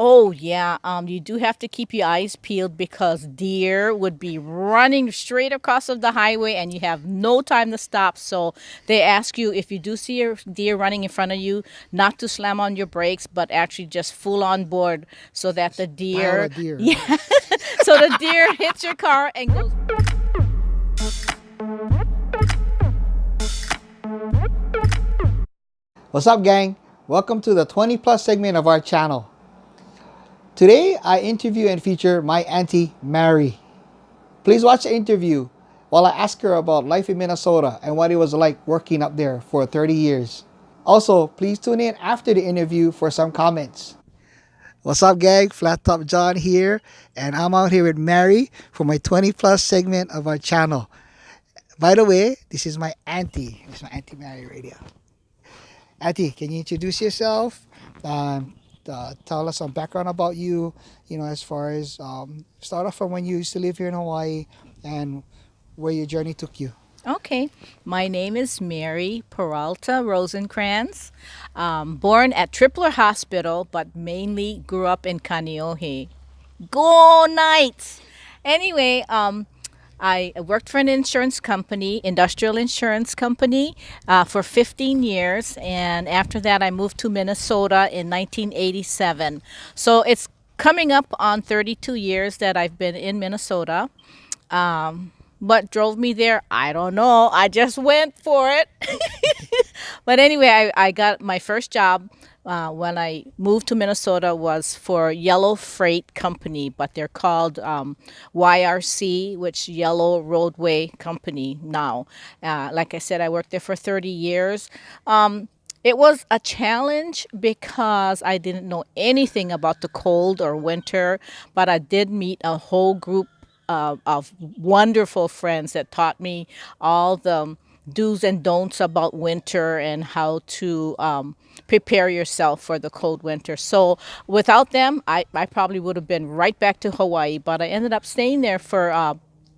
Oh yeah, you do have to keep your eyes peeled because deer would be running straight across of the highway and you have no time to stop. So they ask you if you do see a deer running in front of you, not to slam on your brakes, but actually just full on board so that the Pile deer, of deer, right? yeah, so the deer hits your car and goes. What's up, gang? Welcome to the 20 plus segment of our channel. Today, I interview and feature my Auntie Mary. Please watch the interview while I ask her about life in Minnesota and what it was like working up there for 30 years. Also, please tune in after the interview for some comments. What's up, gang? Flat Top John here, and I'm out here with Mary for my 20 plus segment of our channel. By the way, this is my auntie. This is my Auntie Mary right here. Auntie, can you introduce yourself? Tell us some background about you, as far as start off from when you used to live here in Hawaii and where your journey took you. Okay, my name is Mary Peralta Rosenkranz. Born at Tripler Hospital, but mainly grew up in Kaneohe. Go Knights! Anyway, I worked for an insurance company, industrial insurance company, for 15 years. And after that, I moved to Minnesota in 1987. So it's coming up on 32 years that I've been in Minnesota. What drove me there? I don't know. I just went for it. But anyway, I got my first job when I moved to Minnesota was for Yellow Freight Company, but they're called YRC, which Yellow Roadway Company now. Like I said, I worked there for 30 years. It was a challenge because I didn't know anything about the cold or winter, but I did meet a whole group of wonderful friends that taught me all the do's and don'ts about winter and how to prepare yourself for the cold winter. So without them, I probably would have been right back to Hawaii, but I ended up staying there for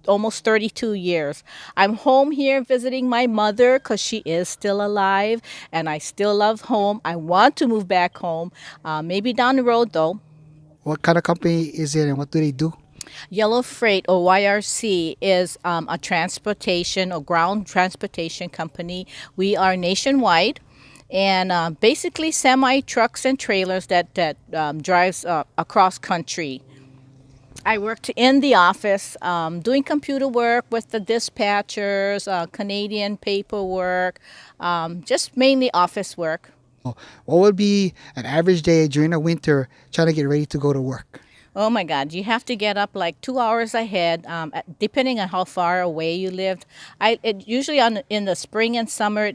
almost 32 years. I'm home here visiting my mother because she is still alive and I still love home. I want to move back home, maybe down the road though. What kind of company is it and what do they do? Yellow Freight or YRC is a transportation or ground transportation company. We are nationwide and basically semi trucks and trailers that drives across country. I worked in the office doing computer work with the dispatchers, Canadian paperwork, just mainly office work. What would be an average day during the winter trying to get ready to go to work? Oh my God, you have to get up like 2 hours ahead, depending on how far away you lived. Usually in the spring and summer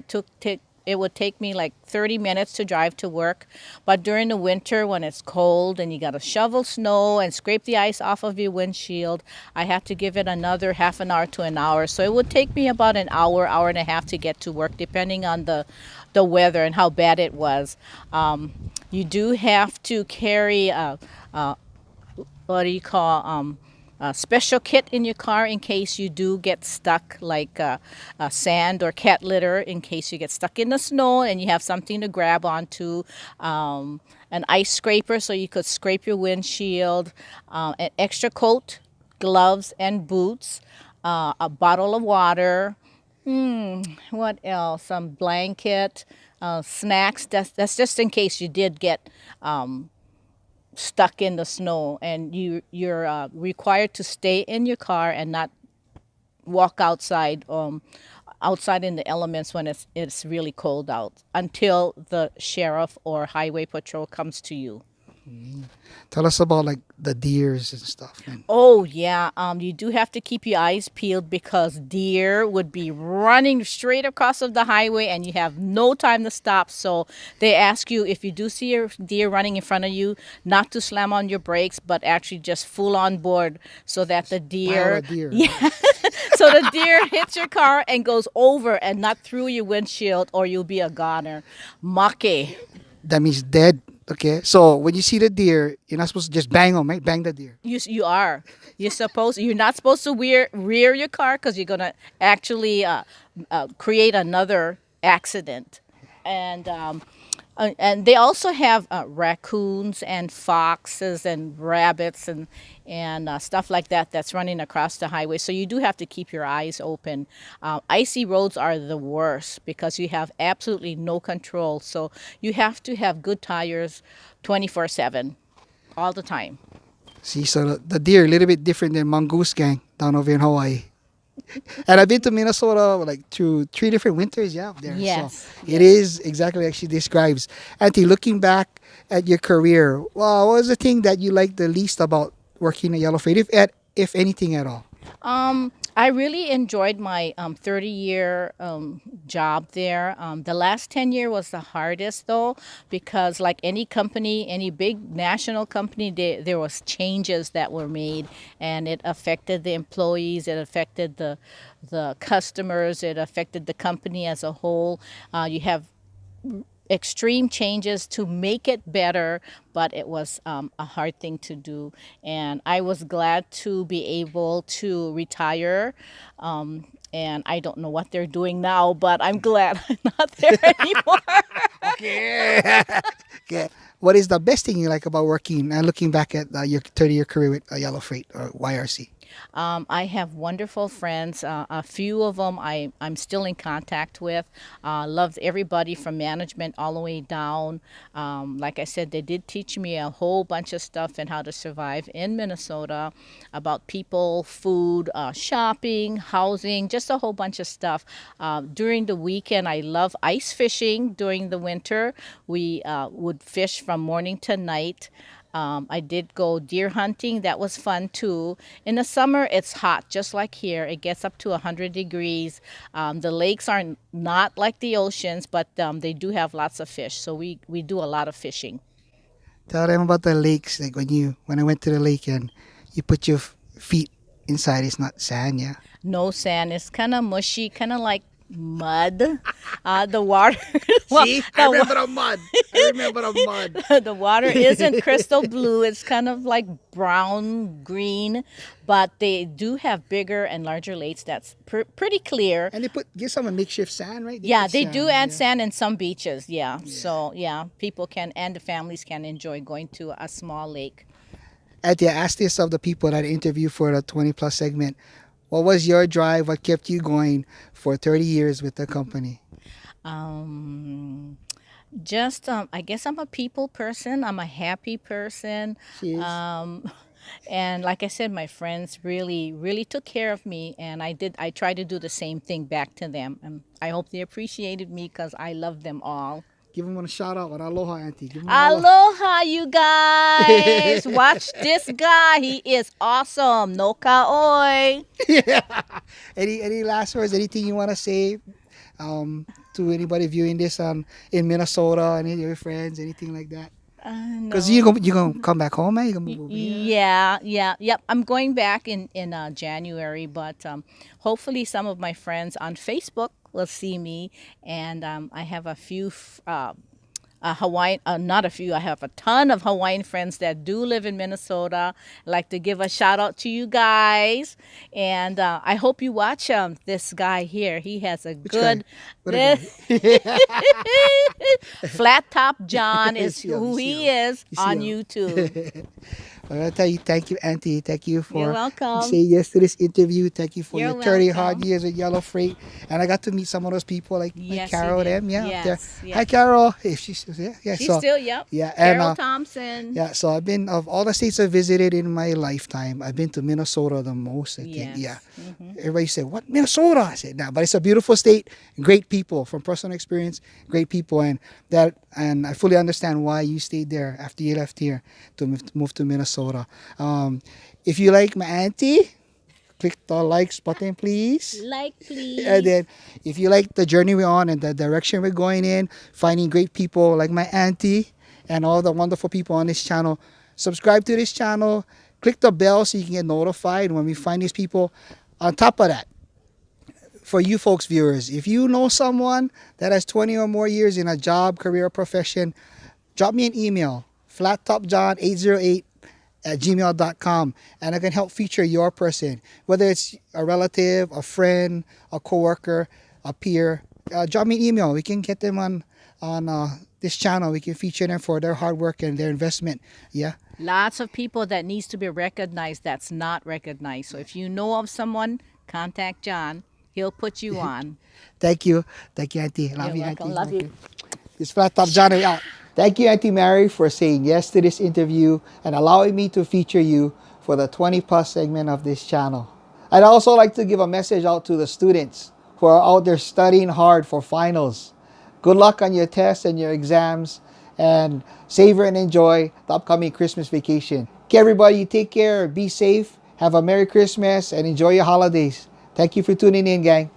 it would take me like 30 minutes to drive to work, but during the winter when it's cold and you got to shovel snow and scrape the ice off of your windshield, I have to give it another half an hour to an hour. So it would take me about an hour, hour and a half to get to work, depending on the weather and how bad it was. You do have to carry what do you call a special kit in your car in case you do get stuck, like sand or cat litter, in case you get stuck in the snow and you have something to grab onto, an ice scraper so you could scrape your windshield, an extra coat, gloves and boots, a bottle of water. What else? Some blanket, snacks. That's just in case you did get stuck in the snow and you're required to stay in your car and not walk outside in the elements when it's really cold out until the sheriff or highway patrol comes to you. Tell us about like the deers and stuff. And Oh yeah, you do have to keep your eyes peeled because deer would be running straight across of the highway and you have no time to stop. So they ask you if you do see a deer running in front of you, not to slam on your brakes, but actually just full on board so that the pile deer, of deer, right? yeah, so the deer hits your car and goes over and not through your windshield, or you'll be a goner. Make. That means dead. Okay, so when you see the deer, you're not supposed to just bang them, right? Bang the deer. You are. You're not supposed to rear your car because you're gonna actually create another accident. And And they also have raccoons and foxes and rabbits and stuff like that that's running across the highway. So you do have to keep your eyes open. Icy roads are the worst because you have absolutely no control. So you have to have good tires 24/7 all the time. See, so the deer a little bit different than mongoose gang down over in Hawaii. And I've been to Minnesota like through 3 different winters, yeah, up there. Yes. So it is exactly like she describes. Auntie, looking back at your career, well, what was the thing that you liked the least about working at Yellow Freight, if anything at all? I really enjoyed my 30-year job there. The last 10-year was the hardest though, because like any company, any big national company, there was changes that were made, and it affected the employees, it affected the customers, it affected the company as a whole. You have extreme changes to make it better, but it was a hard thing to do. And I was glad to be able to retire. And I don't know what they're doing now, but I'm glad I'm not there anymore. Okay. Okay. What is the best thing you like about working and looking back at your 30-year career with Yellow Freight or YRC? I have wonderful friends. A few of them I'm still in contact with. Loved everybody from management all the way down. Like I said, they did teach me a whole bunch of stuff and how to survive in Minnesota about people, food, shopping, housing, just a whole bunch of stuff. During the weekend, I love ice fishing. During the winter, we would fish from morning to night. I did go deer hunting. That was fun too. In the summer, it's hot, just like here. It gets up to 100 degrees. The lakes are not like the oceans, but they do have lots of fish. So we do a lot of fishing. Tell them about the lakes. Like when I went to the lake and you put your feet inside, it's not sand, yeah. No sand. It's kind of mushy, kind of like mud. The water. See, I remember the mud. I remember the mud. The water isn't crystal blue. It's kind of like brown, green, but they do have bigger and larger lakes that's pretty clear. And they give some a makeshift sand, right? Yeah, put they sand, do add yeah. sand in some beaches. Yeah. So, yeah, people can, and the families can enjoy going to a small lake. Auntie, I asked this of the people that I interviewed for the 20 plus segment. What was your drive? What kept you going for 30 years with the company? Um, just, I guess I'm a people person. I'm a happy person. She is. And like I said, my friends really, really took care of me, and I tried to do the same thing back to them. And I hope they appreciated me because I love them all. Give them a shout out. Aloha, Auntie. Give them aloha. Aloha, you guys. Watch this guy. He is awesome. No kaoi. Yeah. Any last words? Anything you want to say to anybody viewing this in Minnesota? Any of your friends? Anything like that? Because No. you gonna come back home, man? You gonna move over here? Yep. I'm going back in January, but hopefully some of my friends on Facebook will see me, and I have a few Hawaiian, not a few, I have a ton of Hawaiian friends that do live in Minnesota. I'd like to give a shout out to you guys, and I hope you watch this guy here. He has a good. What a guy. Flat Top John is See him, who you see he him. is You see on him. YouTube. I gotta tell you, thank you, Auntie. Thank you for You're welcome. saying yes to this interview. Thank you for You're your 30 welcome. hard years with Yellow Freight. And I got to meet some of those people like Yes, Carol you did. them. Yeah, up there. Yes, yes. Hi, Carol. If she's still there. Yeah, She's so, still, yep. yeah, and Carol Thompson. yeah, so I've been of all the states I visited in my lifetime. I've been to Minnesota the most. I think. Yes. Yeah. Mhm. Everybody said, "What Minnesota?" I said, "Nah," but it's a beautiful state. Great people from personal experience. Great people, and I fully understand why you stayed there after you left here to move to Minnesota. If you like my auntie, click the likes button, please. Like, please. And then, if you like the journey we're on and the direction we're going in, finding great people like my auntie and all the wonderful people on this channel, subscribe to this channel, click the bell so you can get notified when we find these people. On top of that, for you folks viewers, if you know someone that has 20 or more years in a job, career, or profession, drop me an email, flattopjohn808@gmail.com, and I can help feature your person, whether it's a relative, a friend, a coworker, a peer. Drop me an email. We can get them on this channel, we can feature them for their hard work and their investment. Yeah. Lots of people that needs to be recognized that's not recognized. So if you know of someone, contact John. He'll put you on. Thank you. Thank you, Auntie. Love You're you, welcome. Auntie. Love Thank you. This Flat Top John way out. Thank you, Auntie Mary, for saying yes to this interview and allowing me to feature you for the 20 plus segment of this channel. I'd also like to give a message out to the students who are out there studying hard for finals. Good luck on your tests and your exams, and savor and enjoy the upcoming Christmas vacation. Okay, everybody, take care, be safe, have a Merry Christmas, and enjoy your holidays. Thank you for tuning in, gang.